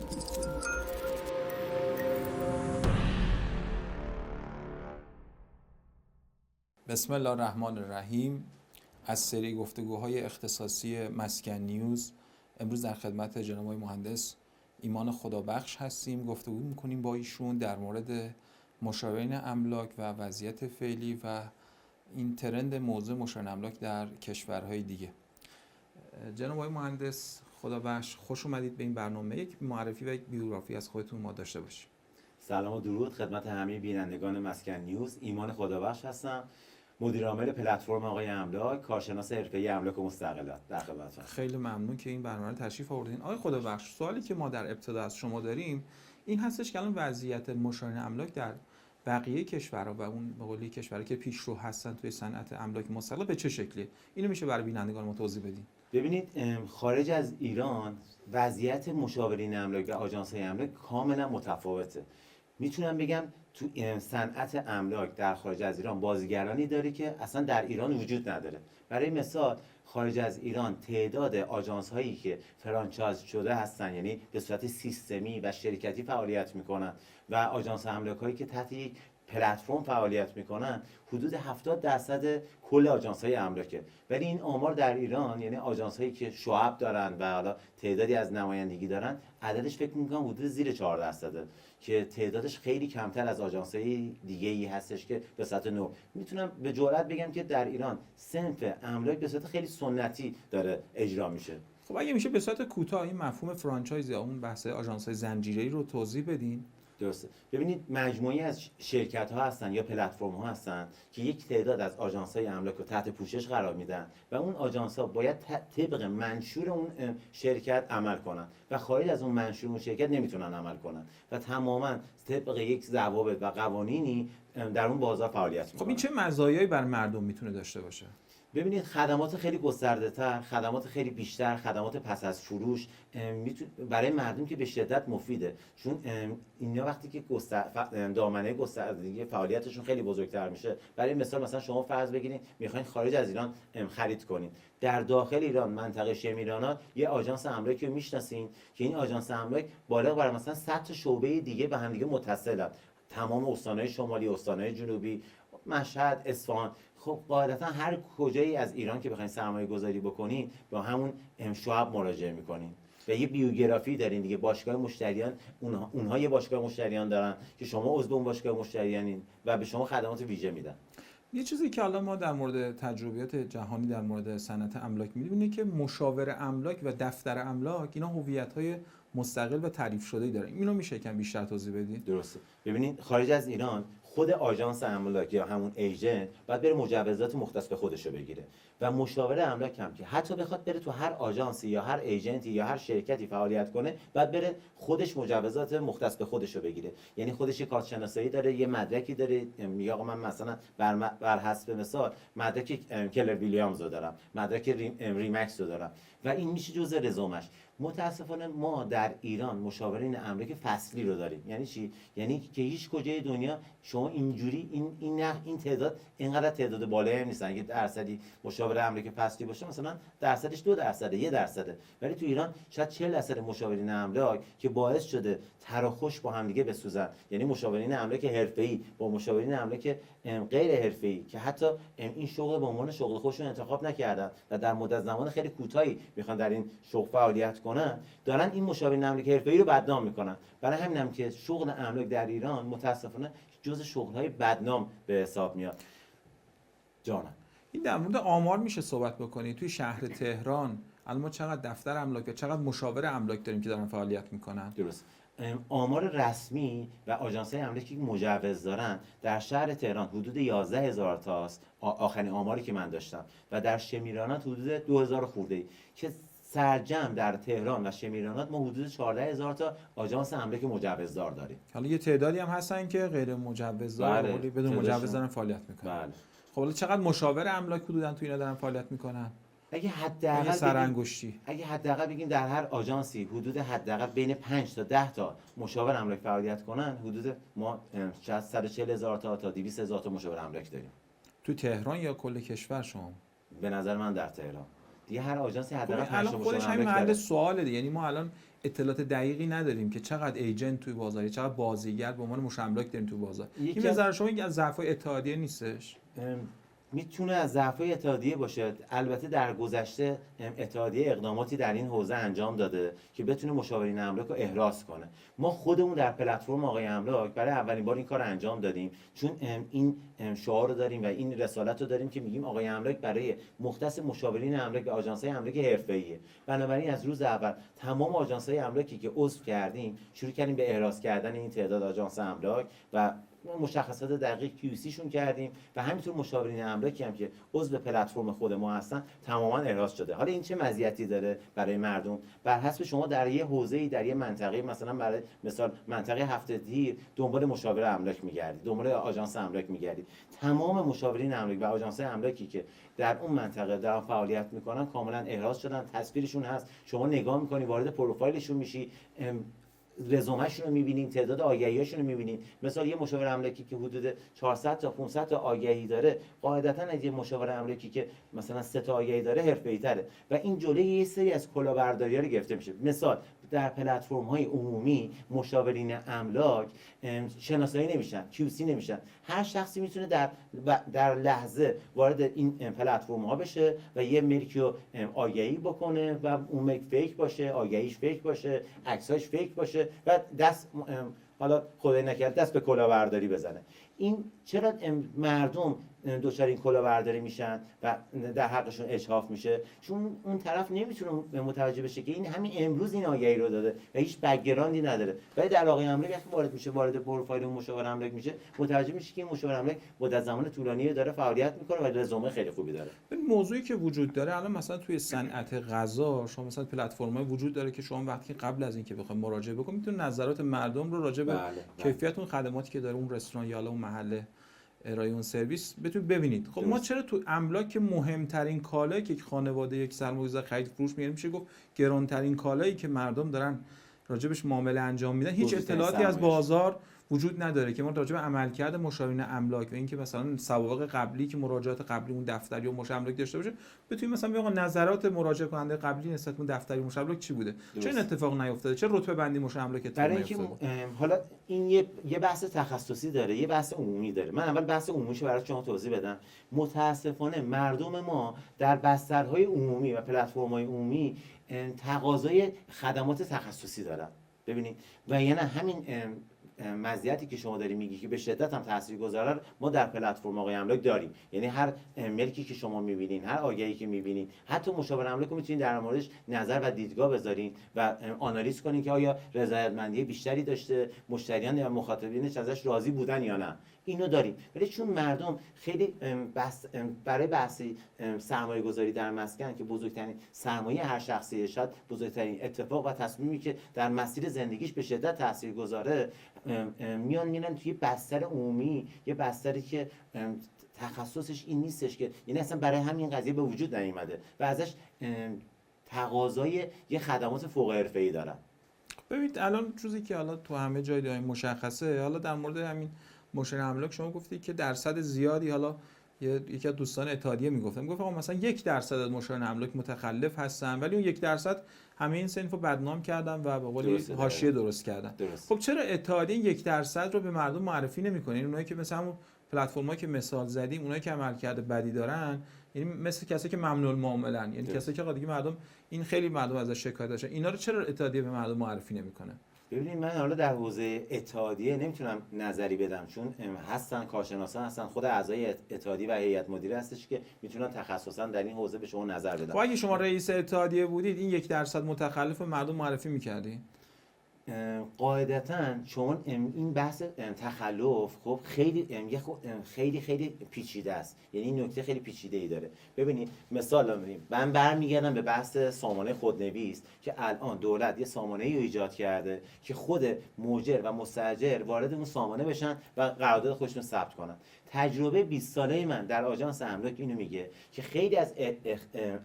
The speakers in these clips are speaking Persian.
بسم الله الرحمن الرحیم. از سری گفتگوهای اختصاصی مسکن نیوز امروز در خدمت جناب آقای مهندس ایمان خدابخش هستیم. گفتگو میکنیم با ایشون در مورد مشاورین املاک و وضعیت فعلی و این ترند موضوع مشاورین املاک در کشورهای دیگه. جناب آقای مهندس خدابخش، خوش اومدید به این برنامه. یک معرفی و یک بیوگرافی از خودتون ما داشته باشیم. سلام و درود خدمت همه بینندگان مسکن نیوز. ایمان خدابخش هستم، مدیر عامل پلتفرم آقای املاک، کارشناس حرفه‌ای املاک و مستقلات. در خدمتتون. خیلی ممنون که این برنامه رو تشریف آوردین. آقای خدابخش، سوالی که ما در ابتدا از شما داریم این هستش که الان وضعیت مشاورین املاک در بقیه کشورها و اون به قولی کشورهایی که پیشرو هستن توی صنعت املاک مستقل به چه شکلیه؟ اینو میشه برای بینندگان ما توضیح بدین؟ ببینید، خارج از ایران وضعیت مشاورین املاک و آژانس‌های املاک کاملا متفاوته. میتونم بگم تو صنعت املاک در خارج از ایران بازیگرانی داره که اصلا در ایران وجود نداره. برای مثال خارج از ایران تعداد آژانس هایی که فرانچایز شده هستن، یعنی به صورت سیستمی و شرکتی فعالیت میکنن، و آژانس املاک هایی که تحت یک پلتفرم فعالیت میکنن حدود 70% کل آژانس های املاکه. ولی این آمار در ایران، یعنی آژانس هایی که شعب دارن و حالا تعدادی از نمایندگی دارن، عددش فکر میکنم حدود زیر 4%، که تعدادش خیلی کمتر از آژانس های دیگه ای هستش که به صورت نو. میتونم به جرئت بگم که در ایران صنف املاک به صورت خیلی سنتی داره اجرا میشه. خب اگه میشه به صورت کوتاه این مفهوم فرانچایز یا اون بحث آژانس‌های زنجیره‌ای رو توضیح بدین؟ درسته. ببینید، مجموعی از شرکت ها هستن یا پلتفرم ها هستن که یک تعداد از آژانس های املاک رو تحت پوشش قرار میدن و اون آژانس ها باید طبق منشور اون شرکت عمل کنن و خارج از اون منشور اون شرکت نمیتونن عمل کنن و تماما طبق یک ضوابط و قوانینی در اون بازار فعالیت میکنن. خب این چه مزایایی بر مردم میتونه داشته باشه؟ ببینید، خدمات خیلی گسترده‌تر، خدمات خیلی بیشتر، خدمات پس از فروش برای مردم که به شدت مفیده، چون اینا وقتی که دامنه گستردگی فعالیتشون خیلی بزرگتر میشه. برای مثلا شما فرض بگیرید میخواین خارج از ایران خرید کنین، در داخل ایران منطقه شمیرانات یه آژانس املاکی رو میشناسین که این آژانس املاک بالغ بر مثلا 100 تا شعبه دیگه به هم دیگه متصلن، تمام استان‌های شمالی، استان‌های جنوبی، مشهد، اصفهان. خب قاعدتا هر کجایی از ایران که بخواید سرمایه گذاری بکنین با همون شعب مراجعه میکنین و یه بیوگرافی دارین دیگه. باشگاه مشتریان، اونها یه باشگاه مشتریان دارن که شما عضو اون باشگاه مشتریانین و به شما خدمات ویژه میدن. یه چیزی که الان ما در مورد تجربیات جهانی در مورد صنعت املاک می‌بینیم اینه که مشاور املاک و دفتر املاک اینا هویت‌های مستقل و تعریف شده‌ای دارن. اینو میشه یکم بیشتر توضیح بدین؟ درسته. ببینید، خارج از ایران خود آژانس املاک یا همون ایجنت باید بره مجوزات مختص به خودش رو بگیره و مشاور املاک هم که حتی بخواد بره تو هر آژانسی یا هر ایجنتی یا هر شرکتی فعالیت کنه باید بره خودش مجوزات مختص به خودش رو بگیره. یعنی خودش یه کارت شناسایی داره، یه مدرکی داره. میگه آقا من مثلا بر حسب مثال مدرک کلر ویلیامز رو دارم، مدرک ریمکس رو دارم و این میشه جزء رزومش. متاسفانه ما در ایران مشاورین املاک فصلی رو داریم. یعنی چی؟ یعنی که هیچ کجای دنیا شما اینجوری این تعداد اینقدر تعداد بالایی هم نیستن. اگه درصدی مشاور املاک فصلی باشه مثلا درصدش 2%، 1%، ولی تو ایران شاید 40% مشاورین املاک که باعث شده تراخوش با هم دیگه بسوزن. یعنی مشاورین املاک حرفه‌ای با مشاورین املاک غیر حرفه‌ای که حتی این شغل به عنوان شغل خودشون انتخاب نکردن و در مدت زمان خیلی کوتاهی میخوان در این شغل فعالیت کنن، دارن این مشاورین املاک حرفه‌ای رو بدنام میکنن. برای همینم که شغل املاک در ایران متاسفانه جزء شغل‌های بدنام به حساب میاد. جانم، این در مورد آمار میشه صحبت بکنید؟ توی شهر تهران الان ما چقدر دفتر املاک و چقدر مشاور املاک داریم که دارن فعالیت میکنن؟ درست. آمار رسمی و آژانس‌های املاکی که مجوز دارن در شهر تهران حدود 11,000 تاست، آخرین آماری که من داشتم، و در شمیرانات حدود 2,000 خورده‌ای، که سرجم در تهران و شمیرانات ما حدود 14,000 تا آژانس املاک مجوزدار داریم. حالا یه تعدادی هم هستن که غیر مجوزدار، بله، ولی بدون مجوز دارن فعالیت میکنن. بله. خب حالا چقدر مشاور املاک حدوداً تو اینا دارن فعالیت میکنن؟ اگه حداقل بگیم در هر آژانسی حدود حداقل بین 5 تا 10 تا مشاور املاک فعالیت کنن، حدود ما 140,000 تا 200,000 تا مشاور املاک داریم. تو تهران یا کل کشور شما؟ به نظر من در تهران. دیگه هر آژانسی حداقل 5 تا خودش مشاور همین املاک محل داره. سواله دیگه. یعنی ما الان اطلاعات دقیقی نداریم که چقدر ایجنت توی بازار، چقدر بازیگر به عنوان مش املاک داریم توی بازار. این به نظر شما یکی از ضعف‌های اتحادیه نیستش؟ میتونه از ضعف‌های اتحادیه باشه. البته در گذشته اتحادیه اقداماتی در این حوزه انجام داده که بتونه مشاورین املاک رو احراز کنه. ما خودمون در پلتفرم آقای املاک برای اولین بار این کار انجام دادیم، چون این شعار رو داریم و این رسالت رو داریم که میگیم آقای املاک برای مختص مشاورین املاک و آژانس‌های املاک حرفه‌ایه. بنابراین از روز اول تمام آژانس‌های املاکی که عضو کردیم شروع کردیم به احراز کردن این تعداد آژانس املاک و مشخصات دقیق QC شون کردیم و همینطور مشاورین املاکی هم که عضو پلتفرم خود ما هستن تماما احراز شده. حالا این چه مزیتی داره برای مردم؟ بر حسب شما در یه حوزه‌ای، در یه منطقه، مثلا برای مثال منطقه هفته دیر دنبال مشاور املاک می‌گردید، دنبال آژانس املاک می‌گردید، تمام مشاورین املاک و آژانس املاکی که در اون منطقه دارن فعالیت می‌کنن کاملا احراز شدن، تصویرشون هست، شما نگاه می‌کنی وارد پروفایلشون میشی، رزومه‌شون رو می‌بینین، تعداد آگهی‌هاشون رو می‌بینین. مثلا یه مشاور املاکی که حدود 400 تا 500 تا آگهی داره، قاعدتاً از یه مشاور املاکی که مثلا 3 تا آگهی داره حرفه‌ای‌تره و این جلوی یه سری از کلاهبرداری‌ها رو گرفته میشه. مثال در پلتفرم‌های عمومی مشاورین املاک شناسایی نمیشن، QC نمیشن. هر شخصی میتونه در لحظه وارد این پلتفرم‌ها بشه و یه ملکی آگهی بکنه و اون ملک فیک باشه، آگهیش فیک باشه، عکساش فیک باشه و حالا خدای نکرده دست به کلاهبرداری بزنه. این چرا مردم دچار این کلاهبرداری میشن و در حقشون اجحاف میشه؟ چون اون طرف نمیتونه متوجه بشه که این همین امروز این آگهی رو داده و هیچ بک‌گراندی نداره. ولی در آقای املاک وقتی وارد میشه، وارد پروفایل اون مشاور املاک میشه، متوجه میشه که این مشاور املاک مدت زمان طولانی داره فعالیت میکنه و رزومه خیلی خوبی داره. این موضوعی که وجود داره الان مثلا توی صنعت غذا، شما مثلا پلتفرم‌های وجود داره که شما وقتی قبل از اینکه بخواید مراجعه بکنید میتونید نظرات مردم رو راجع به کیفیت اون خدماتی که داره اون رستوران یا اون محل ارائه اون سرویس بتونید ببینید. خب ما چرا تو املاک مهمترین کالایی که خانواده یک سرمایه‌گذار خرید فروش می‌کنه، میشه گفت گرانترین کالایی که مردم دارن راجبش معامله انجام میدن، هیچ اطلاعاتی از بازار وجود نداره که ما راجع به عملکرد مشاورین املاک و اینکه مثلا سوابق قبلی که مراجعات قبلی اون دفتری و مشاور املاک داشته باشه بتونیم مثلا بگیم نظرات مراجعه کننده قبلی نسبت به دفتری مشاور املاک چی بوده، چه این اتفاق نیفتاده، چه رتبه بندی مشاور املاک اتفاق نیفتاده. حالا این یه بحث تخصصی داره، یه بحث عمومی داره. من اول بحث عمومیشو برای شما توضیح بدم. متاسفانه مردم ما در بسترهای عمومی و پلتفرم‌های عمومی تقاضای خدمات تخصصی دارن. ببینید و یعنی همین مزیتی که شما داری میگی که به شدت هم تاثیرگذاره ما در پلتفرم آقای املاک داریم. یعنی هر ملکی که شما میبینین، هر آگهی که میبینین، حتی مشاور املاک رو میتونین در موردش نظر و دیدگاه بذارین و آنالیز کنین که آیا رضایتمندی بیشتری داشته، مشتریان یا مخاطبینش ازش راضی بودن یا نه. اینو داریم. ولی چون مردم خیلی برای بحث سرمایه گذاری در مسکن که بزرگترین سرمایه هر شخصی، شاید بزرگترین اتفاق و تصمیمی که در مسیر زندگیش به شدت تاثیرگذاره، میرن توی بستر عمومی، یه بستری که تخصصش این نیستش، که یعنی اصلا برای همین قضیه به وجود نیامده و ازش تقاضای یه خدمات فوق حرفه‌ای دارن. ببینید الان چیزی که حالا تو همه جای داره مشخصه، حالا در مورد همین مشاور املاک شما گفتی که درصد زیادی، حالا یکی از دوستان اتحادیه میگفتن مثلا 1% از مشاورین املاک متخلف هستن، ولی اون 1% همه این صنفو بدنام کردن و به قول حاشیه درست کردن. خب چرا اتحادیه 1% رو به مردم معرفی نمی‌کنه؟ اونایی که مثلا همون پلتفرمایی که مثال زدیم، اونایی که عملکرد بدی دارن، یعنی مثل کسایی که ممنوع المعاملن، یعنی کسایی که دیگه مردم این خیلی مردم ازش شکایت داشتن، اینا رو چرا اتحادیه به مردم معرفی نمی‌کنه؟ ببینید من حالا در حوزه اتحادیه نمیتونم نظری بدم، چون هستن کارشناسان، هستن خود اعضای اتحادیه و هیئت مدیره هستش که میتونن تخصصا در این حوزه به شما نظر بدن. خب اگه شما رئیس اتحادیه بودید این 1% متخلف مردم معرفی می‌کردین؟ قاعدتاً چون این بحث تخلف خب خیلی خیلی پیچیده است، یعنی این نکته خیلی پیچیده‌ای داره. ببینید مثال من برمیگردم به بحث سامانه خودنویس که الان دولت یه سامانه‌ای رو ایجاد کرده که خود مؤجر و مستاجر وارد اون سامانه بشن و قرارداد خودشون ثبت کنن. تجربه 20 ساله من در آژانس املاک اینو میگه که خیلی از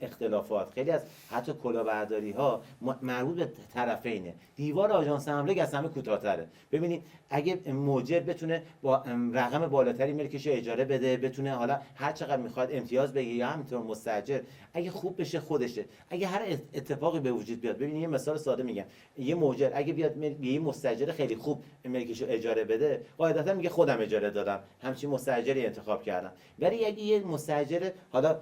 اختلافات، خیلی از حتی کلاهبرداری ها مربوط به طرفینه. دیوار آژانس املاک از همه کوتاه‌تره. ببینید اگه مؤجر بتونه با رقم بالاتری ملکش اجاره بده، بتونه حالا هر چقدر میخواد امتیاز بگیره یا همینطور مستاجر، اگه خوب بشه خودشه. اگه هر اتفاقی به وجود بیاد، ببینید یه مثال ساده میگم، یه مؤجر اگه بیاد یه مستاجر خیلی خوب ملکش اجاره بده، قاعدتا میگه خودم اجاره دادم، همچین مستاجری انتخاب کردم. ولی اگه یه مستاجر حالا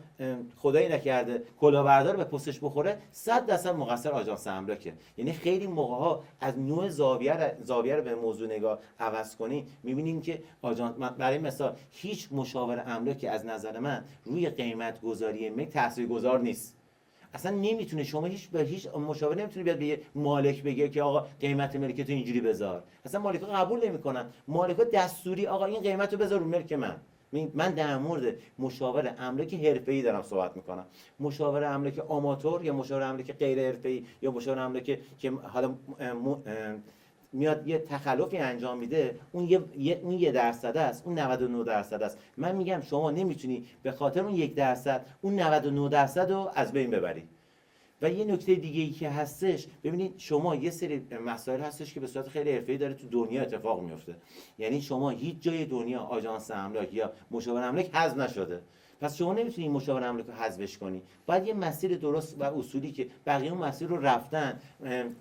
خدایی نکرده کلاهبردار به پستش بخوره، 100% مقصر آژانس املاکه. یعنی خیلی موقع‌ها از نوع زاویه رو به موضوع نگاه عوض کنی، می‌بینیم که برای مثال هیچ مشاور املاکی از نظر من روی قیمت گذاری ملک تاثیرگذار نیست. اصلا نمیتونه، شما هیچ مشاور نمیتونه بیاد به مالک بگه که آقا قیمت ملک تو اینجوری بذار. اصلا مالک‌ها قبول نمیکنن. مالک‌ها دستوری آقا این قیمتو بذار رو ملک من در مورد مشاور املاک حرفه‌ای دارم صحبت میکنم. مشاور املاک آماتور یا مشاور املاک غیر حرفه‌ای یا مشاور املاک که حالا میاد یه تخلفی انجام میده، اون یه درصد است، اون 99% است. من میگم شما نمیتونی به خاطر اون 1% اون 99% رو از بین ببری. و یه نکته دیگه ای که هستش، ببینید شما یه سری مسائل هستش که به صورت خیلی حرفه‌ای داره تو دنیا اتفاق میفته. یعنی شما هیچ جای دنیا آژانس املاک یا مشاور املاک حذف نشده، پس شما نمیتونی این مشاور املاک رو حذفش کنی. باید یه مسیر درست و اصولی که بقیه اون مسیر رو رفتن.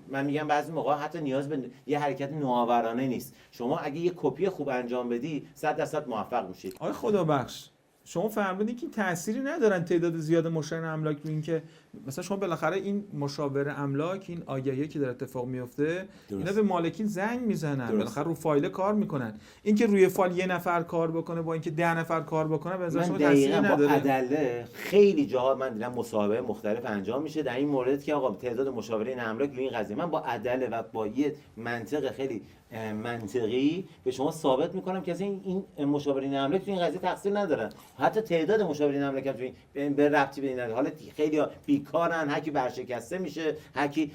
من میگم بعضی موقع حتی نیاز به یه حرکت نوآورانه نیست. شما اگه یه کپی خوب انجام بدی 100% موفق میشید. آقای خدابخش، شما فهمیدین که تأثیری ندارن تعداد زیاد مشاور املاک رو، این که مثلا شما بالاخره این مشاور املاک، این آگهی که در اتفاق میفته، اینا به مالکین زنگ میزنن، بالاخره رو فایل کار میکنن. این که روی فایل یه نفر کار بکنه با اینکه 10 نفر کار بکنه به نظر شما تأثیری نداره؟ با ادله خیلی جاها من دیدم مصاحبه مختلف انجام میشه در این مورد که آقا تعداد مشاورین املاک روی این قضیه، من با ادله و با یه منطق خیلی منطقی به شما ثابت میکنم که این مشاورین املاک تو این قضیه تقصیر ندارن. حتی تعداد مشاورین املاک هم تو این به ربطی به نداره. حالا خیلی بیکارن، هر کی برشکسته میشه، هر کی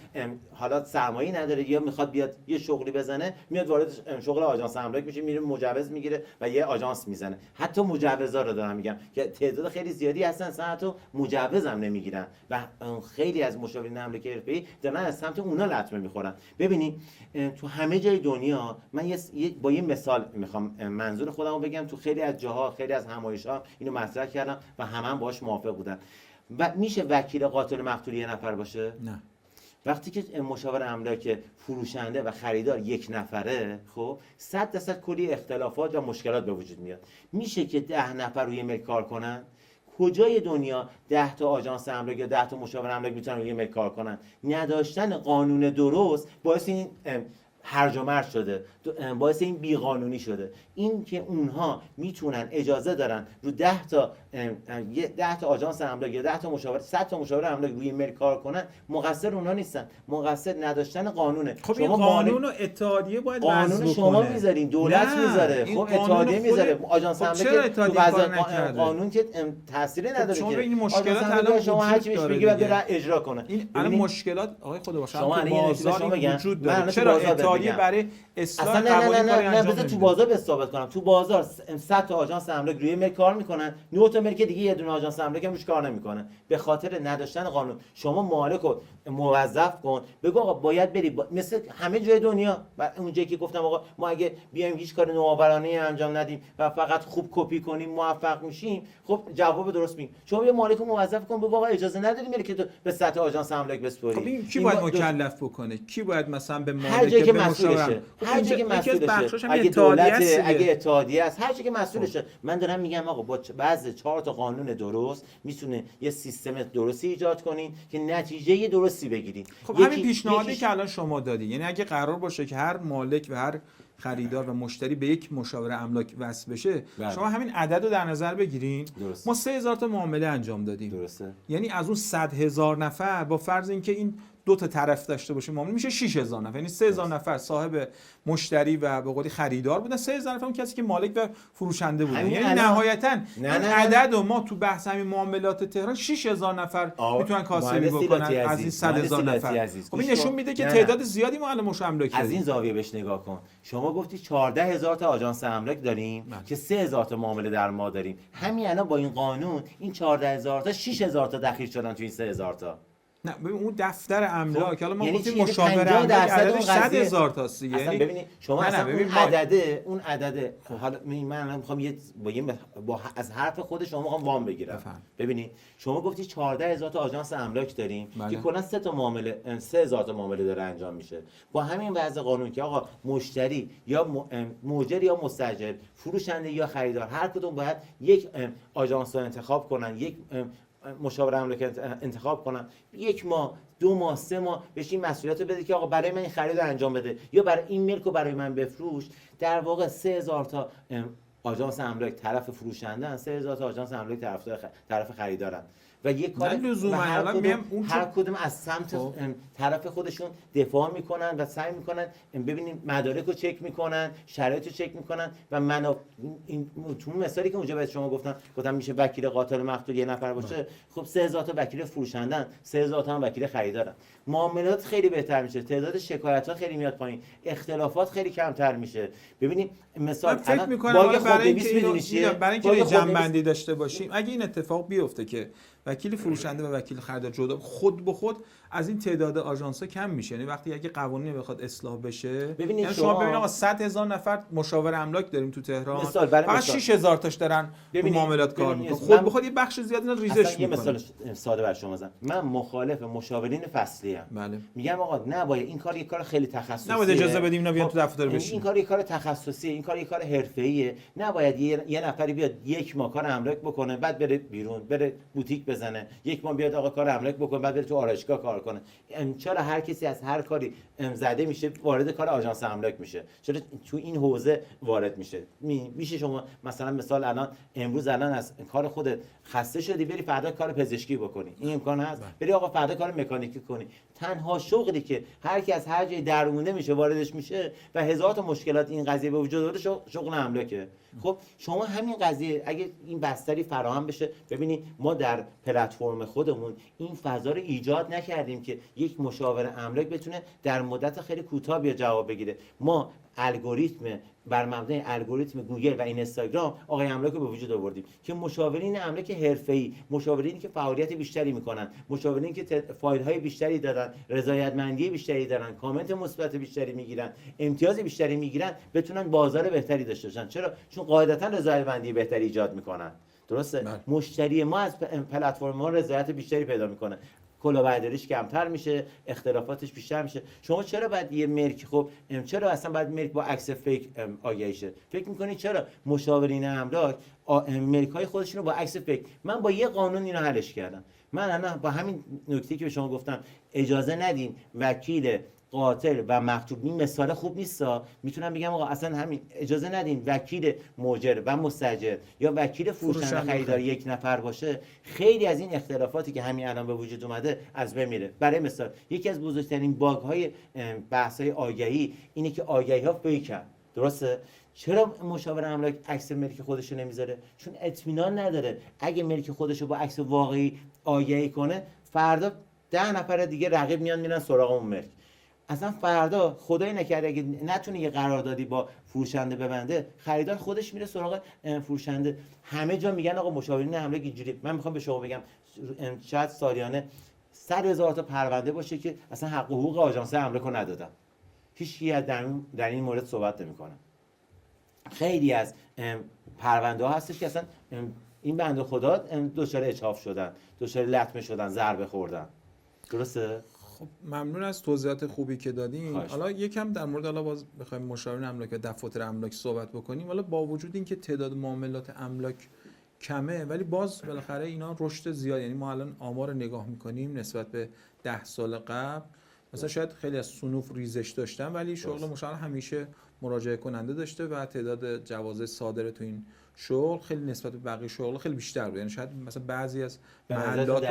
حالا سرمایه‌ای نداره یا میخواد بیاد یه شغلی بزنه، میاد وارد شغل آژانس املاک میشه، میره مجوز میگیره و یه آژانس میزنه. حتی مجوزا رو دارم میگم که تعداد خیلی زیادی هستن اصلا حتی مجوز هم نمیگیرن و خیلی از مشاورین املاک حرفه‌ای دارن از سمت اونا لطمه میخورن. ببینید تو همه جای دنیا من با یه مثال میخوام منظور خودمو بگم، تو خیلی از جاها، خیلی از همایش‌ها اینو مطرح کردم و همه باهاش موافق بودن. و میشه وکیل قاتل مقتول یه نفر باشه؟ نه. وقتی که مشاور املاک فروشنده و خریدار یک نفره، خب 100% کلی اختلافات و مشکلات به وجود میاد. میشه که 10 نفر روی ملک کار کنن؟ کجای دنیا 10 تا آژانس املاک یا 10 تا مشاور املاک میتونن روی ملک کار کنن؟ نداشتن قانون درست باعث این هرج و مرج شده، باعث این بیقانونی شده. این که اونها میتونن اجازه دارن رو 10 تا آژانس املاک یا 10 تا مشاور 100 تا مشاور املاک روی ملک کار کنن، مقصر اونها نیستن، مقصر نداشتن قانونه. خب این قانون و اتحادیه باید قانون شما میذارین، دولت میذاره، خب اتحادیه میذاره، آژانس املاک تو وضع قانون که تأثیری نداره که این مشکلات الان شما هر چی بهش بگی باید بره اجرا کنه. این الان مشکلات آقای خدا شما الان وجود داره. چرا اتحادیه برای اصلاح قوانین کاری انجام نمیده؟ تو بازار به ثابت کنم، تو بازار 100 تا آژانس املاک روی ملک کار میکنن، 9 تا ملک دیگه یه دونه آژانس املاک هم روش کار نمیکنه به خاطر نداشتن قانون. شما مالک رو موظف کن، بگو آقا باید بری مثل همه جای دنیا. اونجایی که گفتم آقا ما اگه بیایم هیچ کار نوآورانه انجام ندیم و فقط خوب کپی کنیم موفق میشیم، خب جواب درست میگیم. شما یه مالک رو موظف کن، بگو آقا اجازه نداری ملک تو به سطح آژانس املاک بسپری. خب این کی باید مکلف بکنه؟ کی باید مثلا به مالک هر جایی که مسئولشه، هر جایی که مسئولشه، اگه دولت، اگه اتحادیه است، هر جایی که مسئولشه. من دارم میگم آقا با بعضی 4 تا قانون درست میتونه یه سیستم درستی ایجاد کنین که نتیجه درستی بگیرید. خب همین پیشنهادی که الان شما دادی، یعنی اگه قرار باشه که هر مالک و هر خریدار و مشتری به یک مشاور املاک وصل بشه، شما همین عدد رو در نظر بگیرین. درست. ما 3000 تا معامله انجام دادیم. درسته. یعنی از اون 100,000 نفر با فرض اینکه این دو تا طرف داشته باشیم معامله میشه 6000 نفر، یعنی 3000 نفر صاحب مشتری و به قولی خریدار بودن، 3000 نفر اون کسی که مالک و فروشنده بودن. یعنی نهایتا این عدد و ما تو بحث همین معاملات تهران 6000 نفر میتونن کاسبی بکنن از این 100000 نفر. خب این نشون میده که تعداد زیادی ما الان املاک از این زاویه بهش نگاه کن. شما گفتی 14000 تا آژانس املاک داریم که 3000 تا معامله در ما داریم. همین الان با این قانون این 14000 تا 6000 تا دخیل شدن تو این 3000 تا. نه ببین اون دفتر املاک حالا ما یعنی گفتیم مشاور املاک عددش 100000 تاست دیگه. اصلا ببینید شما اصلا اون عدده حالا من میخوام از حرف خود شما میخوام وام بگیرم. ببینید شما گفتی 14000 تا آژانس املاک داریم که کلا 3000 تا معامله داره انجام میشه. با همین وضع قانون که آقا مشتری یا مؤجر یا مستاجر، فروشنده یا خریدار، هر کدوم باید یک آژانس رو انتخاب کنن، یک مشاور املاک انتخاب کنن، 1 ماه 2 ماه 3 ماه بهش این مسئولیت رو بده که آقا برای من این خرید رو انجام بده یا برای این ملک رو برای من بفروش. در واقع 3000 تا آژانس املاک طرف فروشنده، 3000 تا آژانس املاک طرف خریدارن و یک کار هر کدوم از سمت طرف خودشون دفاع میکنن و سعی میکنن ببینیم مدارک رو چک میکنن، شرایط رو چک میکنن و تو مثالی که اونجا به شما گفتم میشه وکیل قاتل مقتول یه نفر باشه، خب 3000 تا وکیل فروشندن، 3000 تا هم وکیل خریدارن. معاملات خیلی بهتر میشه، تعداد شکایت ها خیلی میاد پایین، اختلافات خیلی کمتر میشه. ببینیم مثال فکر میکنم برای اینکه جنبندی داشته باشیم، اگه این اتفاق بیفته که وکیل فروشنده و وکیل خریدار جدا خود به خود از این تعداد آژانس‌ها کم میشه. یعنی وقتی اگه قوانین بخواد اصلاح بشه، یعنی شما ببینید آقا 100000 نفر مشاور املاک داریم تو تهران، فقط 6000 تاش دارن تو معاملات کار میکنن، خود به خود یه بخش زیادی اینا ریزش میکنه. یه مثال ساده بر شما بزنم، من مخالف مشاورین فصلی ام. بله. میگم آقا نباید این کار، یه کار خیلی تخصصیه، نباید اجازه بدیم اینا بیان تو دفتر بشینن. این کار یه کار تخصصیه، این کار یه کار حرفه‌ایه. نباید یه نفری بیاد 1 ماه کار املاک بکنه بعد بره بیرون، بره بوتیک بزنه، 1 ماه بیاد آقا کار املاک بکنه بعد بره تو آرایشگاه کار کنه. چرا هر کسی از هر کاری زده میشه وارد کار آژانس املاک میشه؟ چرا تو این حوزه وارد میشه؟ میشه شما مثلا الان امروز از کار خودت خسته شدی بری فردا کار پزشکی بکنی، این امکان هست؟ بری آقا فردا کار مکانیکی کنی. تنها شغلی که هر کی از هر جای درمونده میشه واردش میشه و هزار تا مشکلات این قضیه به وجود آورده شغل املاکه. خب شما همین قضیه اگه این بستری فراهم بشه، ببینید ما در پلتفرم خودمون این فضا رو ایجاد نکردیم که یک مشاور املاک بتونه در مدت خیلی کوتاه بیا جواب بگیره. ما بر مبنای الگوریتم گوگل و اینستاگرام آقای املاک رو به وجود آوردیم که مشاورین املاک حرفه‌ای، مشاورینی که فعالیت بیشتری میکنن، مشاورینی که فایل‌های بیشتری دادن، رضایتمندی بیشتری دارن، کامنت مثبت بیشتری میگیرن، امتیاز بیشتری میگیرن، بتونن بازار بهتری داشته باشن. چرا؟ چون قاعدتا رضایتمندی بهتری ایجاد میکنن. درسته؟ مشتری ما از پلتفرم ما رضایت بیشتری پیدا میکنه، کلاهبرداریش کمتر میشه، اختلافاتش بیشتر میشه. شما چرا باید یه ملک چرا اصلا باید ملک با عکس فیک آگهی شه؟ فکر میکنید چرا مشاورین املاک ملک‌های خودشون رو با عکس فیک؟ من با یه قانون اینو حلش کردم. من الان با همین نکته که به شما گفتم اجازه ندین وکیل قاتل و مقتول، این مثال خوب نیستا، میتونم بگم آقا اصلا همین اجازه ندین وکیل مؤجر و مستاجر یا وکیل فروشنده خریدار 1 نفر باشه، خیلی از این اختلافاتی که همین الان به وجود اومده از بین میره. برای مثال یکی از بزرگترین باگ های بحث های آگهی اینه که آگهی ها فیکن. درسته؟ چرا مشاور املاک عکس ملک خودش رو نمیذاره؟ چون اطمینان نداره اگه ملک خودش رو با عکس واقعی آگهی کنه فردا 10 نفر دیگه رقیب میرن سراغ اون ملک. اصلا فردا خدای نکرده اگه نتونه یه قراردادی با فروشنده ببنده، خریدار خودش میره سراغ فروشنده. همه جا میگن آقا مشاورین املاک اینجوری. من میخوام به شما بگم شاید سالیانه 100,000 تا پرونده باشه که اصلا حق و حقوق آژانس املاک رو ندادن، هیچ کی در این مورد صحبت نمیکنه. خیلی از پرونده ها هستش که اصلا این بنده خدا دچار اجحاف شدن، دچار لطمه شدن، ضربه خوردن. درسته؟ خب ممنون از توضیحات خوبی که دادین. حالا یکم در مورد باز بخوایم مشاورین املاک و دفاتر املاک صحبت بکنیم. حالا با وجود اینکه تعداد معاملات املاک کمه ولی باز بالاخره اینا رشد زیاد، یعنی ما الان آمار نگاه میکنیم نسبت به 10 سال قبل مثلا شاید خیلی از صنوف ریزش داشتن ولی شغل مشاور همیشه مراجعه کننده داشته و تعداد جواز صادره تو این شغل خیلی نسبت به بقیه شغل خیلی بیشتر بود. یعنی شاید مثلا بعضی از محلات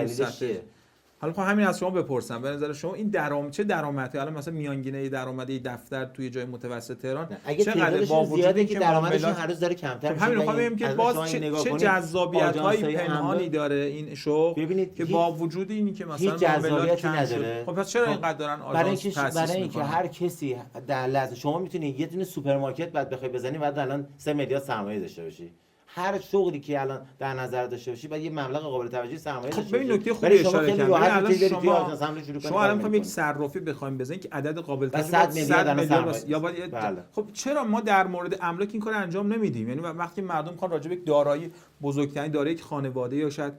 حالا خب همین از شما بپرسم، به نظر شما این چه درآمدی، حالا مثلا میانگینه درآمدی دفتر توی جای متوسط تهران اگه چقدر با وجود زیاده اینکه که درآمدشون معاملات هر روز داره کمتر خب میشه؟ همین می‌خوام بگم که باز چه جذابیت‌های پنهانی داره این شغل ببینید که با وجود اینی که مثلا هیچ جذابیتی کم نداره. شد. خب پس چرا اینقدر دارن آژانس تأسیس برای اینکه می‌کنن؟ هر کسی در لحظه شما میتونی یه دونه سوپرمارکت بعد بخوای بزنی بعد الان 3 میلیارد سرمایه داشته باشی. هر شغلی که الان در نظر داشته باشی باید یه مبلغ قابل توجهی سرمایه داشته خب باشی. ببین نکته خوبی اشاره کردید. الان شما الان می‌خوایم یک صرافی بخوایم بزنیم که عدد قابل توجهی 100 میلیارد یا باید خب چرا ما در مورد املاک این کار انجام نمیدیم؟ یعنی وقتی مردم می‌خوان راجع به یک دارایی بزرگترین دارایی خانواده یا شاید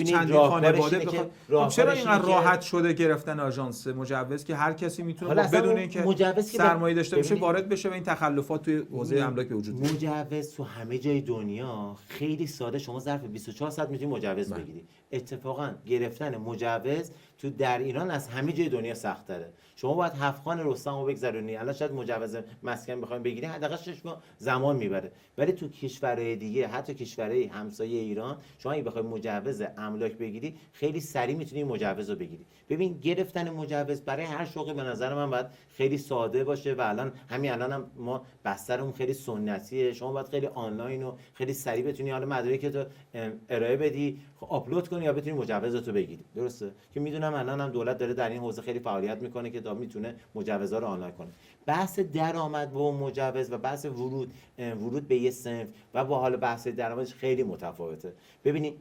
چند خانواده بخواد، چرا اینقدر راحت شده گرفتن آژانس مجوز که هر کسی میتونه بدون اینکه سرمایه داشته باشه وارد بشه و این تخلفات توی حوزه املاک به وجود بیاد؟ مجوز تو همه جای دنیا خیلی ساده، شما ظرف 24 ساعت میتونی مجوز بگیری. اتفاقا گرفتن مجوز تو در ایران از همه جای دنیا سخت تره. شما باید هفت‌خوان رستمو بگذرونی، الان شاید مجوز مسکن بخواید بگیری حداقل 6 ماه زمان میبره، ولی تو کشورهای دیگه، حتی کشورهای همسایه ایران، شما اگه بخوای مجوز املاک بگیری خیلی سریع میتونی مجوز رو بگیری. ببین گرفتن مجوز برای هر شغلی به نظر من باید خیلی ساده باشه و الان هم ما بسترمون خیلی سنتیه، شما باید خیلی آنلاین و خیلی سریع بتونی حالا مدارکتو ارائه بدی، آپلود کنی یا بتونی مجوزاتو بگیری. درسته که میدونم الان هم دولت داره در این حوزه خیلی فعالیت میکنه که تا میتونه مجوزا رو آنلاین کنه. بحث درآمد با مجوز و بحث ورود به یه صنف و با حال بحث درآمدش خیلی متفاوته. ببینید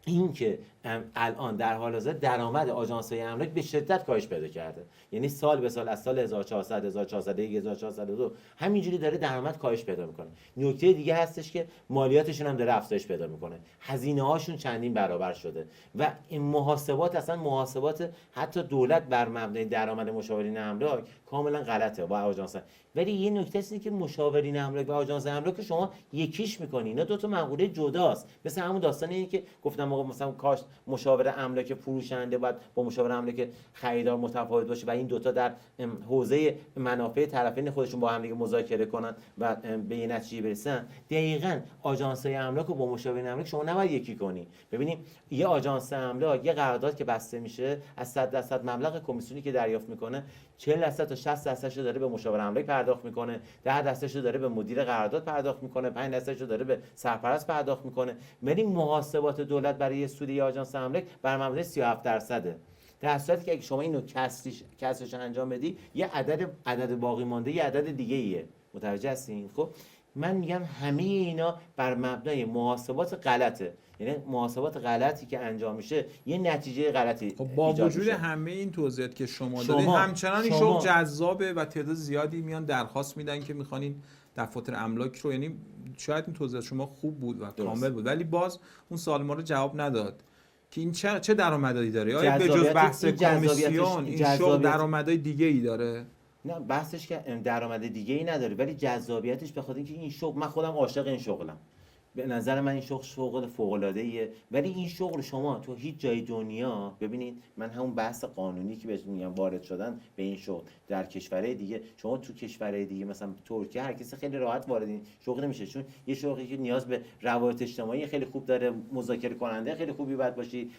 این که الان در حال حاضر درآمد آژانس‌های املاک به شدت کاهش پیدا کرده، یعنی سال به سال از سال 1400 1401 1402 همینجوری داره درآمد کاهش پیدا میکنه. نکته دیگه هستش که مالیاتشون هم داره افزایش پیدا میکنه، هزینه هاشون چندین برابر شده و این محاسبات اصلا محاسبات حتی دولت بر مبنای درآمد مشاورین املاک کاملا غلطه با آژانس. ولی یه نکته است که مشاورین املاک و آژانس املاک شما یکیش می‌کنی، اینا دو تا مقوله جداست. مثل همون داستان اینه که گفتم آقا مثلا کاش مشاور املاک فروشنده باید با مشاور املاک خریدار متفاوت باشه و این دوتا در حوزه منافع طرفین خودشون با هم دیگه مذاکره کنن و به یه نتیجه برسن. دقیقاً آژانس‌های املاک رو با مشاورین املاک شما نباید یکی کنی. ببینیم یه آژانس املاک یه قرارداد که بسته میشه از 100% مبلغ کمیسیونی که دریافت میکنه 40% تا 60% رو داره به مشاور املاک پرداخت میکنه، 10% رو داره به مدیر قرارداد پرداخت میکنه، 5% رو داره به سرپرست پرداخت میکنه. ولی محاسبات دولت برای سود آژانس املاک بر مبنای 37%. در صورتی که اگه شما اینو کسرش انجام بدی یه عدد باقی مانده یه عدد دیگه ایه. متوجه هستین؟ خب من میگم همه اینا بر مبنای محاسبات غلطه، یعنی محاسبات غلطی که انجام میشه یه نتیجه غلطی خب با وجود همه این توضیحات که شما دادید همچنان این شغل جذابه و تعداد زیادی میان درخواست میدن که میخوان دفاتر املاک رو، یعنی شاید این توضیحات شما خوب بود و کامل بود ولی باز اون سوال ما رو جواب نداد که این چه درآمدی داره، آیا به جز بحث کمیسیون این شغل درآمدهای دیگه ای داره؟ نه بحثش که درآمد دیگه ای نداره ولی جذابیتش به خاطر اینکه این شغل، من خودم عاشق این شغلم، به نظر من این شغل فوق‌العاده‌ایه. ولی این شغل شما تو هیچ جای دنیا، ببینید من همون بحث قانونی که بهش میگم وارد شدن به این شغل در کشورهای دیگه، شما تو کشورهای دیگه مثلا ترکیه هر کسی خیلی راحت وارد این شغل نمیشه، چون یه شغلی که نیاز به روابط اجتماعی خیلی خوب داره، مذاکره کننده خیلی خوبی باید باشی،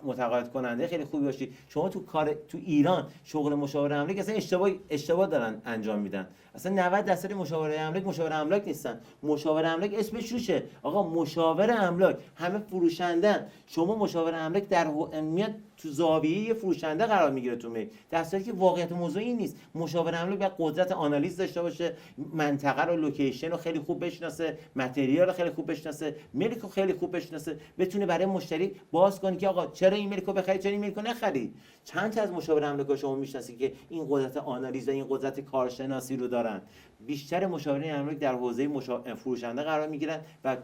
متقاعد کننده خیلی خوبی باشی. شما تو ایران شغل مشاور املاک اصلا اشتباه دارن انجام میدن. اصلا 90% مشاور املاک نیستن. مشاور املاک اسمش روشه، آقا مشاور املاک همه فروشندن. شما مشاور املاک در میاد تو زاویه فروشنده قرار میگیره تو میل، در صورتی که واقعیت موضوع این نیست. مشاور املاک باید قدرت آنالیز داشته باشه، منطقه رو، لوکیشن رو خیلی خوب بشناسه، متریال رو خیلی خوب بشناسه، ملک رو خیلی خوب بشناسه، بتونه برای مشتری باز کنه که آقا چرا این ملک رو بخری، چرا این ملک رو نخری. چند تا از مشاور املاک شما میشناسی که این قدرت آنالیز و این قدرت کارشناسی رو دارن؟ بیشتر مشاورین املاک در حوزه فروشنده قرار میگیرن و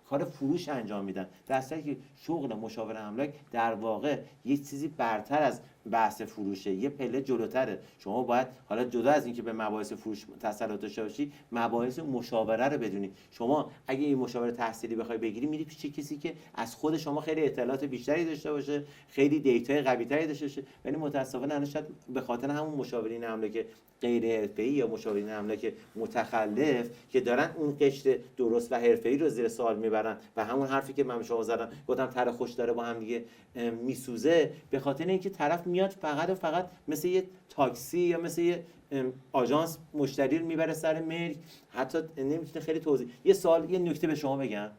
کار فروش انجام میدن، در صورتی که شغل مشاور املاک در واقع یه چیزی برتر از بحث فروشه یه پله جلوتره. شما باید حالا جدا از اینکه به مباحث فروش تسلط داشته باشی، مباحث مشاوره رو بدونی. شما اگه این مشاوره تحصیلی بخوای بگیری، میری پیش کسی که از خود شما خیلی اطلاعات بیشتری داشته باشه، خیلی دیتای قوی‌تری داشته باشه. ولی متأسفانه الان شاید به خاطر همون مشاورین املاک غیر حرفه‌ای یا مشاورین املاک متخلف که دارن اون قشر درست و حرفه‌ای رو زیر سوال میبرن و همون حرفی که من به شما زدم گفتم تره خوش داره با هم دیگه میسوزه، به خاطر اینکه طرف میاد فقط و فقط مثل یه تاکسی یا مثل یه آژانس مشتری رو میبره سر مرگ. حتی نمیتونه خیلی توضیح. یه نکته به شما بگم،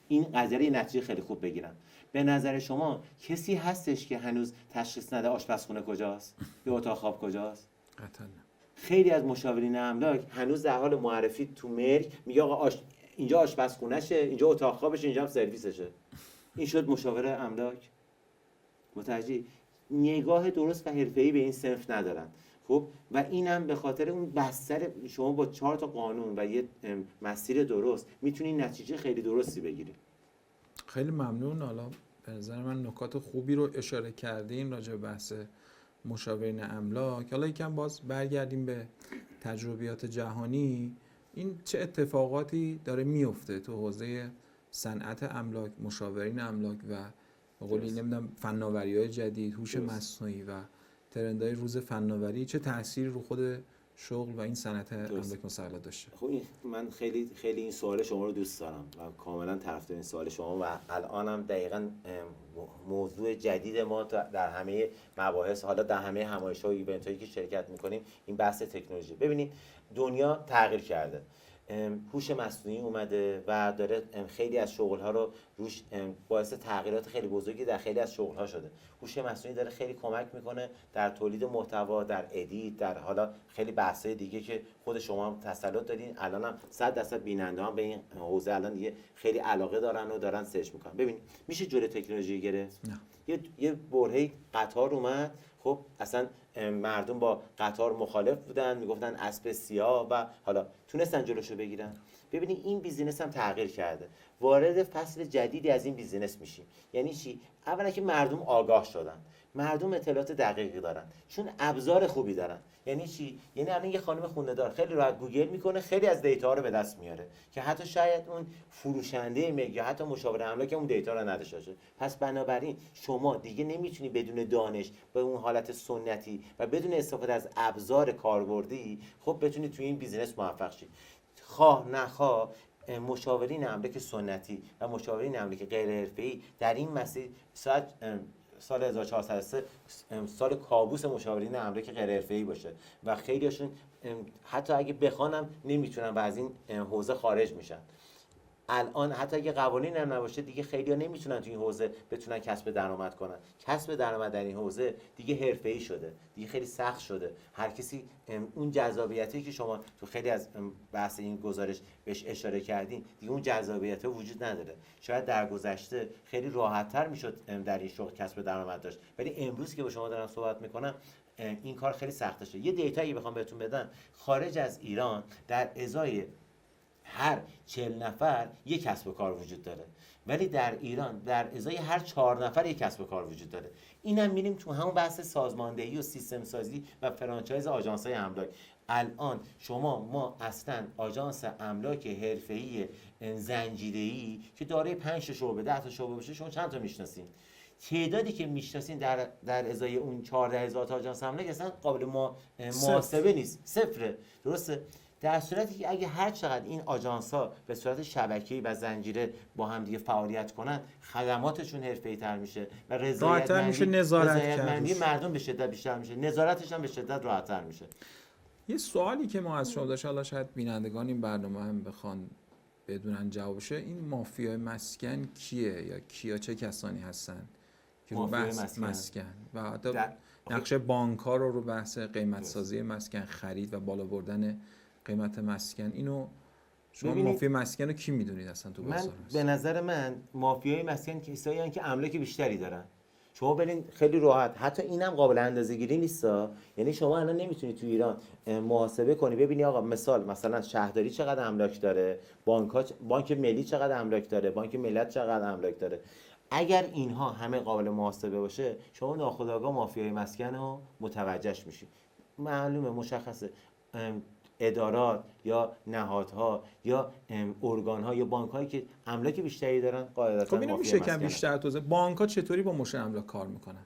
این قضیه یه نتیجه خیلی خوب بگیرم. به نظر شما کسی هستش که هنوز تشخیص نده آشپزخونه کجاست یا اتاق خواب کجاست؟ قطعا. خیلی از مشاورین املاک هنوز در حال معرفی تو مرگ میگه آقا اینجا آشپزخونه‌شه، اینجا اتاق خوابشه، اینجا هم سرویسشه. این شد مشاور املاک؟ متوجه نگاه درست و حرفه‌ای به این صنف ندارن. خب و اینم به خاطر اون بستر شما با 4 تا قانون و یه مسیر درست میتونی نتیجه خیلی درستی بگیری. خیلی ممنون. حالا به نظر من نکات خوبی رو اشاره کردین راجع به بحث مشاورین املاک. حالا یکم باز برگردیم به تجربیات جهانی. این چه اتفاقاتی داره میفته تو حوزه صنعت املاک، مشاورین املاک و به قولی نمیدونم فناوری‌های جدید، هوش مصنوعی و ترندهای روز فناوری چه تأثیری رو خود شغل و این صنعت املاک مسلط داشته؟ خب من خیلی این سوال شما رو دوست دارم و کاملا طرفدار این سوال شما و الانم دقیقاً موضوع جدید ما در همه مباحث، حالا در همه همایش‌ها و ایونت‌هایی که شرکت می‌کنیم، این بحث تکنولوژی. ببینید دنیا تغییر کرده، هوش مصنوعی اومده و داره خیلی از شغل‌ها رو روش باعث تغییرات خیلی بزرگی در خیلی از شغل‌ها شده. هوش مصنوعی داره خیلی کمک میکنه در تولید محتوا، در ادیت، در حالا خیلی بحث‌های دیگه که خود شما هم تسلط دارین. الانم 100% بیننده‌ها به این حوزه الان دیگه خیلی علاقه دارن و دارن سرچ میکنن. ببینید میشه جلوی تکنولوژی گرفت؟ نه. یه برهه‌ای قطار اومد، خب اصلا مردم با قطار مخالف بودن، میگفتن اسب سیاه و حالا تونستن جلوشو بگیرن. ببینید این بیزینس هم تغییر کرده، وارد فصل جدیدی از این بیزینس میشیم. یعنی چی؟ اولا که مردم آگاه شدن، مردم اطلاعات دقیقی دارن چون ابزار خوبی دارن. یعنی چی؟ یعنی الان یه خانم خونه‌دار خیلی راحت گوگل میکنه، خیلی از دیتا رو به دست میاره که حتی شاید اون فروشنده میگه یا حتی مشاور املاک اون دیتا رو نداشته باشه. پس بنابراین شما دیگه نمیتونی بدون دانش به اون حالت سنتی و بدون استفاده از ابزار کاربردی خب بتونی توی این بیزینس موفق شی. خواه نخواه مشاورین املاک سنتی و مشاورین املاک غیر حرفه‌ای در این مسیر سال 1403 سال کابوس مشاورین املاک غیر حرفه‌ای باشه و خیلیشون حتی اگه بخوانم نمیتونن و از این حوزه خارج میشن. الان حتی اگه قوانین هم نباشه دیگه خیلی‌ها نمیتونن تو این حوزه بتونن کسب درآمد کنن. کسب درآمد در این حوزه دیگه حرفه‌ای شده، دیگه خیلی سخت شده. هر کسی اون جذابیتی که شما تو خیلی از بحث این گزارش بهش اشاره کردین دیگه اون جذابیت وجود نداره. شاید در گذشته خیلی راحت‌تر میشد در این شغل کسب درآمد داشت، ولی امروز که با شما دارم صحبت میکنم این کار خیلی سخت شده. یه دیتایی بخوام بهتون بدم، خارج از ایران در ازای هر 40 نفر یک کسب و کار وجود داره، ولی در ایران در ازای هر 4 نفر یک کسب و کار وجود داره. اینم میریم تو همون بحث سازماندهی و سیستم سازی و فرانچایز آژانس‌های املاک. الان ما اصلا آژانس املاک حرفه‌ای زنجیره‌ای که دارای 5 شعبه 10 تا شعبه باشه شما چند تا میشناسین؟ تعدادی که میشناسین در ازای اون 14000 تا آژانس املاک اصلا قابل محاسبه نیست، صفره. درسته؟ در صورتی که اگه هر چقدر این آژانس‌ها به صورت شبکه‌ای و زنجیره با هم دیگه فعالیت کنن، خدماتشون حرفه‌ای‌تر میشه و رضایتمندی مردم به شدت بیشتر میشه، نظارتش هم به شدت راحت‌تر میشه. یه سوالی که ما از شما داشت، حالا شاید بینندگان این برنامه هم بخوان بدونن جوابشه، این مافیای مسکن کیه یا کیا چه کسانی هستن که رو بحث مسکن و حتی نقش بانک‌ها رو بحث قیمت سازی مسکن، خرید و بالا بردن قیمت مسکن، اینو شما مافیای مسکن رو کی میدونید اصلا تو بازار؟ به نظر من مافیای مسکن کسایی هستن که املاک بیشتری دارن. شما برین خیلی راحت، حتی اینم قابل اندازه‌گیری نیستا. یعنی شما الان نمیتونی تو ایران محاسبه کنی ببینی آقا مثلا شهرداری چقدر املاک داره، بانک ملی چقدر املاک داره، بانک ملت چقدر املاک داره. اگر اینها همه قابل محاسبه باشه، شما ناخودآگاه مافیای مسکن رو متوجهش میشید. معلومه، مشخصه، ادارات یا نهادها یا ارگان‌ها یا بانک‌هایی که املاک بیشتری دارن قاعدتاً خب اینو مافیای میشه کم مسکنن. بیشتر توضیح؟ بانک‌ها چطوری با مشابه املاک کار میکنن؟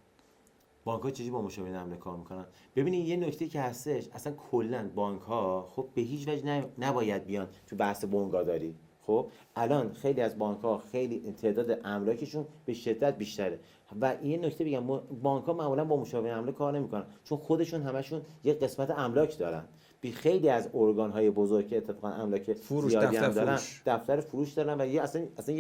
بانک‌ها چجوری با مشابه املاک کار میکنن؟ ببینید یه نکته که هستش، اصلا کلا بانک‌ها خب به هیچ وجه نباید بیان تو بحث بنگاه‌داری. خب الان خیلی از بانک‌ها خیلی تعداد املاکشون به شدت بیشتره و این نکته بگم، بانک‌ها معمولا با مشابه املاک کار نمی‌کنن، چون خودشون همشون یه قسمت املاک دارن. خیلی از ارگان‌های بزرگ که اتفاقا املاک زیادی هم دارن، دفتر فروش دارن و اصلا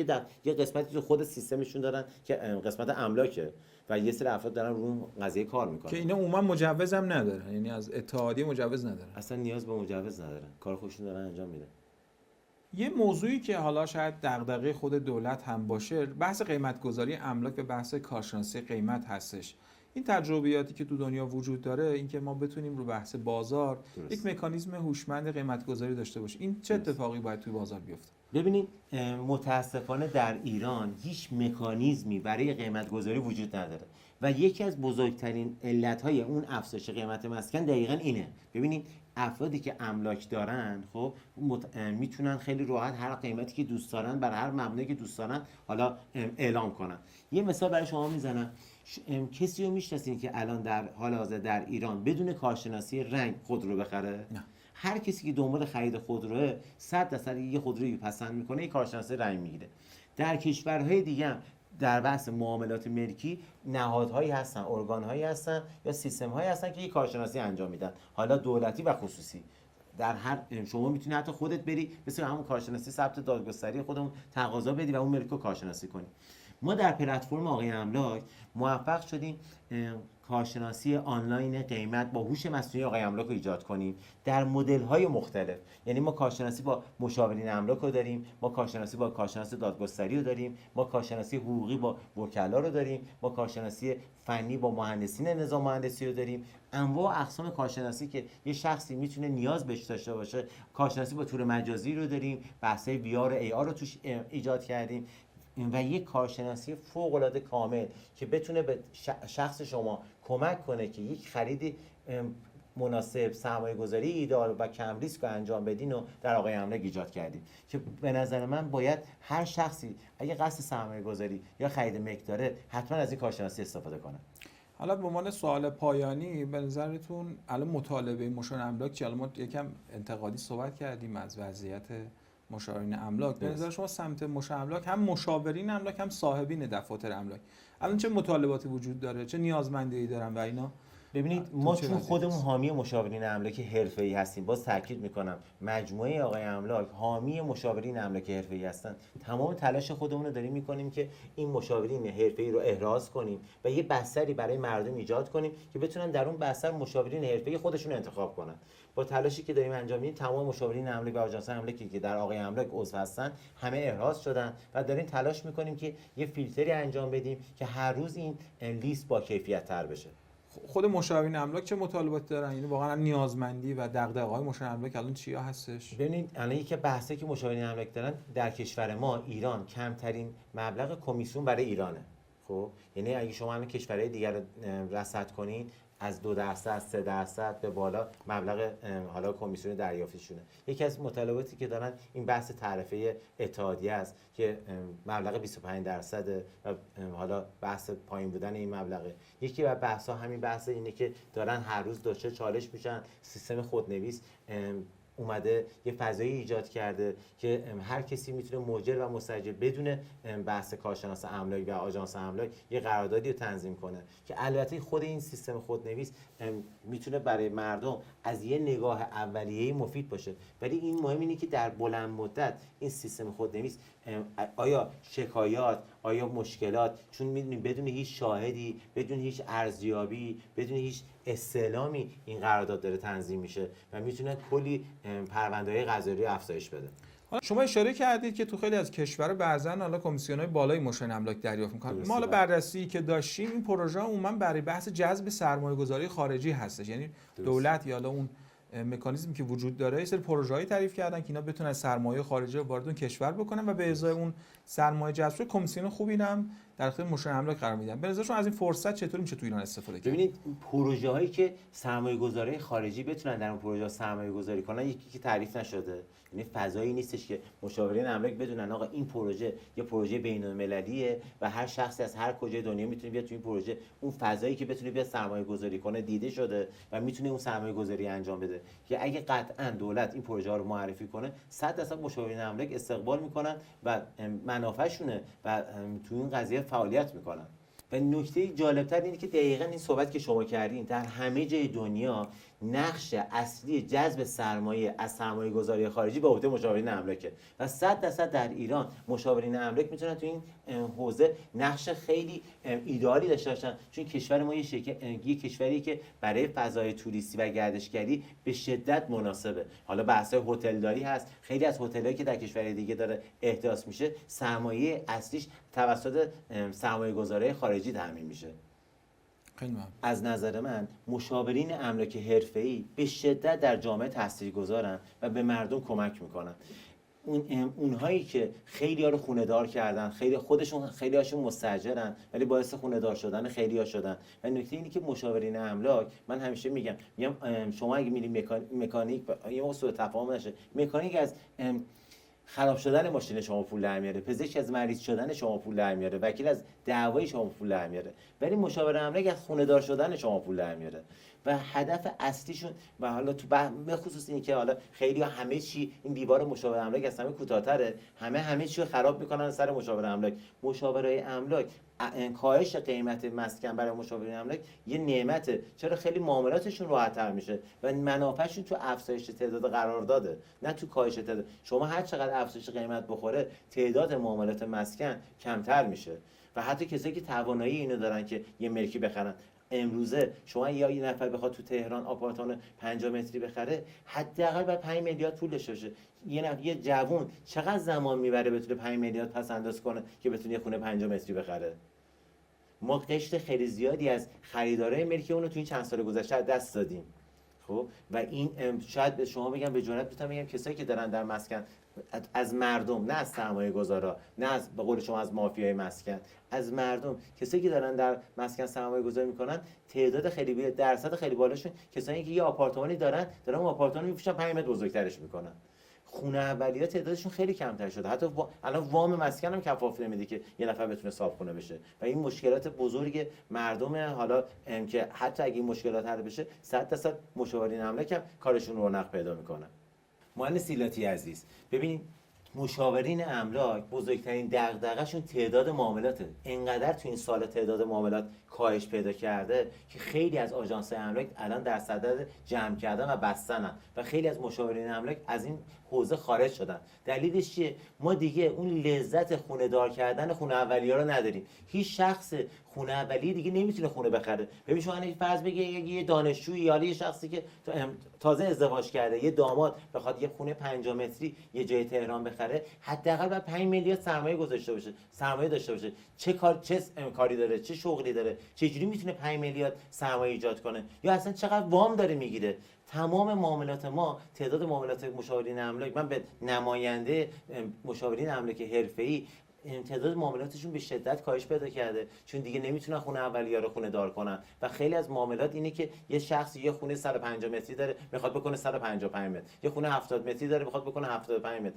یه قسمتی تو خود سیستمشون دارن که قسمت املاکه و یه سری افراد دارن رو اون قضیه کار میکنن که اینا عموما مجوز هم ندارن، یعنی از اتحادیه مجوز ندارن، اصلا نیاز به مجوز ندارن، کار خودشون دارن انجام میدن. یه موضوعی که حالا شاید دغدغه خود دولت هم باشه، بحث قیمت‌گذاری املاک و بحث کارشناسی قیمت هستش. این تجربیاتی که تو دنیا وجود داره، اینکه ما بتونیم رو بحث بازار یک مکانیزم هوشمند قیمت‌گذاری داشته باشیم، این چه اتفاقی باید توی بازار بیفته؟ ببینید متاسفانه در ایران هیچ مکانیزمی برای قیمت‌گذاری وجود نداره و یکی از بزرگترین علت‌های اون افزایش قیمت مسکن دقیقاً اینه. ببینید افرادی که املاک دارن خب میتونن خیلی راحت هر قیمتی که دوست دارن بر هر مبنایی که دوست دارن حالا اعلام کنن. یه مثال برای شما میزنم، کسی رو میشناسین که الان در حال حاضر در ایران بدون کارشناسی رنگ خودرو بخره؟ نه. هر کسی که دنبال خرید خودروه 100% یه خودرویی پسند میکنه، یه کارشناسی رنگ میگیره. در کشورهای دیگه هم در بحث معاملات ملکی نهادهایی هستن، ارگانهایی هستن یا سیستم‌هایی هستن که یه کارشناسی انجام میدن، حالا دولتی و خصوصی. در هر شما میتونی حتی خودت بری مثل همون کارشناسی ثبت دادگستری خودمون تقاضا بدی و اون ملک رو کارشناسی کنی. ما در پلتفرم آقای املاک موفق شدیم کارشناسی آنلاین قیمت با هوش مصنوعی آقای املاک رو ایجاد کنیم در مدل‌های مختلف. یعنی ما کارشناسی با مشاورین املاک رو داریم، ما کارشناسی با کارشناس دادگستری رو داریم، ما کارشناسی حقوقی با وکلا رو داریم، ما کارشناسی فنی با مهندسین نظام مهندسی رو داریم. انواع اقسام کارشناسی که یه شخصی میتونه نیاز بهش داشته باشه، کارشناسی با تور مجازی رو داریم، بحث‌های وی آر ای آر رو توش ایجاد کردیم و یک کارشناسی فوق‌العاده کامل که بتونه به شخص شما کمک کنه که یک خرید مناسب، سرمایه گذاری ایدئال و کم ریسک رو انجام بدین و در آقای املاک ایجاد کردیم که به نظر من باید هر شخصی اگه قصد سرمایه گذاری یا خرید ملک داره حتما از این کارشناسی استفاده کنه. حالا به عنوان سوال پایانی، به نظرتون الان مطالبه مشاور املاک چیه؟ ما یکم انتقادی صحبت کردیم از وضعیت مشاورین املاک. به نظر شما سمت مشاور املاک، هم مشاورین املاک هم صاحبین دفاتر املاک، الان چه مطالباتی وجود داره، چه نیازمندی دارن و اینا؟ ببینید ما چون خودمون حامی مشاورین املاک حرفه‌ای هستیم، باز تاکید میکنم مجموعه آقای املاک حامی مشاورین املاک حرفه‌ای هستن، تمام تلاش خودمون رو داریم میکنیم که این مشاورین حرفه‌ای رو احراز کنیم و یه بستری برای مردم ایجاد کنیم که بتونن در اون بستر مشاورین حرفه‌ای خودشون رو انتخاب کنن. با تلاشی که داریم انجام میدیم تمام مشاورین املاک و آژانس املاکی که در آقای املاک عضو هستن همه احراز شدن و داریم تلاش میکنیم که یه فیلتری انجام بدیم که هر روز این لیست با کیفیت تر بشه. خود مشاورین املاک چه مطالباتی دارن؟ یعنی واقعا نیازمندی و دغدغه‌های مشاورین املاک الان چیا هستش؟ ببینید الان یکی بحثی که مشاورین املاک دارن، در کشور ما ایران کمترین مبلغ کمیسیون برای ایرانه. خب یعنی اگه شما همین کشورهای دیگر رو رصد کنین از 2% 3% به بالا مبلغ حالا کمیسیون دریافتیشونه. یکی از مطالباتی که دارن این بحث تعرفه اتحادیه است که مبلغ 25% و حالا بحث پایین بودن این مبلغه. یکی از بحث‌ها همین بحث اینه که دارن هر روز دچار چالش میشن، سیستم خودنویس اومده یه فضایی ایجاد کرده که هر کسی میتونه مجر و مستاجر بدون بحث کارشناس املاک و آژانس املاک یه قراردادی رو تنظیم کنه که البته خود این سیستم خودنویس میتونه برای مردم از یه نگاه اولیه‌ای مفید باشه، ولی این مهم اینه که در بلند مدت این سیستم خودنویس آیا شکایات، آیا مشکلات، چون میدونیم بدون هیچ شاهدی، بدون هیچ ارزیابی، بدون هیچ استعلامی این قرارداد داره تنظیم میشه و میتونه کلی پرونده‌های قضایی افزایش بده. حالا شما اشاره کردید که تو خیلی از کشورها بعضن حالا کمیسیون‌های بالای مشاورین املاک دریافت می‌کنن. ما حالا بررسی که داشتیم این پروژه عموما برای بحث جذب سرمایه‌گذاری خارجی هستش، یعنی دولت یا حالا اون مکانیزمی که وجود داره یه سری پروژه‌ای تعریف کردن که اینا بتونن سرمایه خارجی رو وارد اون کشور بکنن و به ازای اون سرمایه جذب کمیسیون خوبی هم در اختیار مشاور املاک قرار میدن. به نظرشون از این فرصت چطور میشه تو ایران استفاده کرد؟ ببینید پروژه هایی که سرمایه‌گذاری خارجی بتونن در اون پروژه سرمایه‌گذاری کنن، یکی که تعریف نشده، یعنی فضایی نیستش که مشاورین املاک بدونن آقا این پروژه یه پروژه بین‌المللیه و هر شخصی از هر کجای دنیا میتونه بیاد تو این پروژه، اون فضایی که بتونه بیاد سرمایه‌گذاری کنه دیده شده و میتونه اون سرمایه‌گذاری انجام بده که اگه قطعاً دولت این پروژه ها رو معرفی کنه 100% مشاورین املاک استقبال میکنن و منافعشونه و تو این قضیه فعالیت میکنن. و نکته جالبتر اینه که دقیقاً این صحبت که شما کردین در همه جای دنیا نقش اصلی جذب سرمایه از سرمایه‌گذاری خارجی به عهده مشاورین املاکه و 100% در ایران مشاورین املاک میتونن تو این حوزه نقش خیلی ایدئالی داشته باشن، چون کشور ما یه کشوری که برای فضای توریستی و گردشگری به شدت مناسبه. حالا بحث هتلداری هست، خیلی از هتل‌هایی که در کشور دیگه داره احداث میشه سرمایه اصلیش توسط سرمایه‌گذاری خارجی تامین میشه. از نظر من مشاورین املاک حرفه‌ای به شدت در جامعه تاثیرگذارن و به مردم کمک میکنن. اونهایی که خیلی ها رو خونه دار کردن، خیلی هاشون مستاجرن ولی باعث خونه دار شدن خیلی ها شدن. و نکته اینه که مشاورین املاک، من همیشه میگم شما اگه میری مکانیک یه موضوع تفاهم نشه، مکانیک از خراب شدن ماشین شما پول در میاره، پزشک از مریض شدن شما پول در میاره، وکیل از دعوای شما پول در میاره، ولی مشاور املاک از خونه دار شدن شما پول در میاره. و هدف اصلیشون و حالا تو به خصوص این که حالا خیلی همه چی این دیوار مشاور املاک از همه کوتاه‌تره، همه چی رو خراب میکنن سر مشاور املاک. مشاورای املاک کاهش قیمت مسکن برای مشاورین املاک یه نعمته، چرا خیلی معاملاتشون راحت‌تر میشه و منافعشون تو افزایش تعداد قرارداده نه تو کاهش تعداد. شما هر چقدر افزایش قیمت بخوره تعداد معاملات مسکن کمتر میشه و حتی کسایی که توانایی اینو دارن که یه ملکی بخرن، امروزه شما یه نفر بخواد تو تهران آپارتمان 50 متری بخره حداقل باید 5 میلیارد پول داشته باشه. یه جوون چقدر زمان میبره بتونه 5 میلیارد پس انداز کنه که بتونه یه خونه 50 متری بخره؟ ما قشر خیلی زیادی از خریدارای ملکی اون رو تو این چند سال گذشته دست دادیم. خب و این شاید به شما بگم، به جرئت بتونم بگم کسایی که دارن در مسکن از مردم، نه از سرمایه‌گذارا، نه از به قول شما از مافیای مسکن، از مردم، کسایی که دارن در مسکن سرمایه‌گذاری میکنن تعداد خیلی درصد خیلی بالاشون کسایی که یه آپارتمانی دارن اون آپارتمان میفروشن 5 متر بزرگترش میکنن. خونه اولیه تعدادشون خیلی کمتر شده، حتی الان وام مسکن هم کفاف نمیده که یه نفر بتونه صاحبخونه بشه و این مشکلات بزرگ مردم. حالا که حتی اگه این مشکلات حل بشه 100% مشاورین املاک هم کارشون رونق پیدا میکنن. مهندس ایلاتی عزیز، ببینید مشاورین املاک بزرگترین دغدغه‌شون تعداد معاملاته. اینقدر تو این سال تعداد معاملات کاهش پیدا کرده که خیلی از آژانس‌های املاک الان در صدد جمع کردن و بستنن و خیلی از مشاورین املاک از این حوزه خارج شدن. دلیلش چیه؟ ما دیگه اون لذت خونه دار کردن خونه اولیه رو نداریم. هیچ شخص خونه اولیه دیگه نمیتونه خونه بخره. ببین شما فرض بگی یه دانشجویی یا یه شخصی که تازه ازدواج کرده، یه داماد بخواد یه خونه 50 متری یه جای تهران بخره، حداقل باید 5 میلیارد سرمایه گذاشته باشه، سرمایه داشته باشه. چه کاری داره، چه شغلی داره، چه جوری میتونه 5 میلیارد سرمایه ایجاد کنه، یا اصلا چقدر وام داره میگیره. تمام معاملات ما، تعداد معاملات مشاورین املاک، من به نماینده مشاورین املاک حرفه‌ای تعداد معاملاتشون به شدت کاهش پیدا کرده، چون دیگه نمیتونن خونه اولیه رو خونه دار کنن و خیلی از معاملات اینه که یه شخص یه خونه 150 متری داره میخواد بکنه 155 متر، یه خونه 70 متری داره میخواد بکنه 75 متر،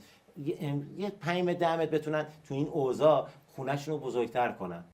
یه 5 متر 10 متر بتونن تو این اوضاع خونه‌شون رو بزرگتر کنن.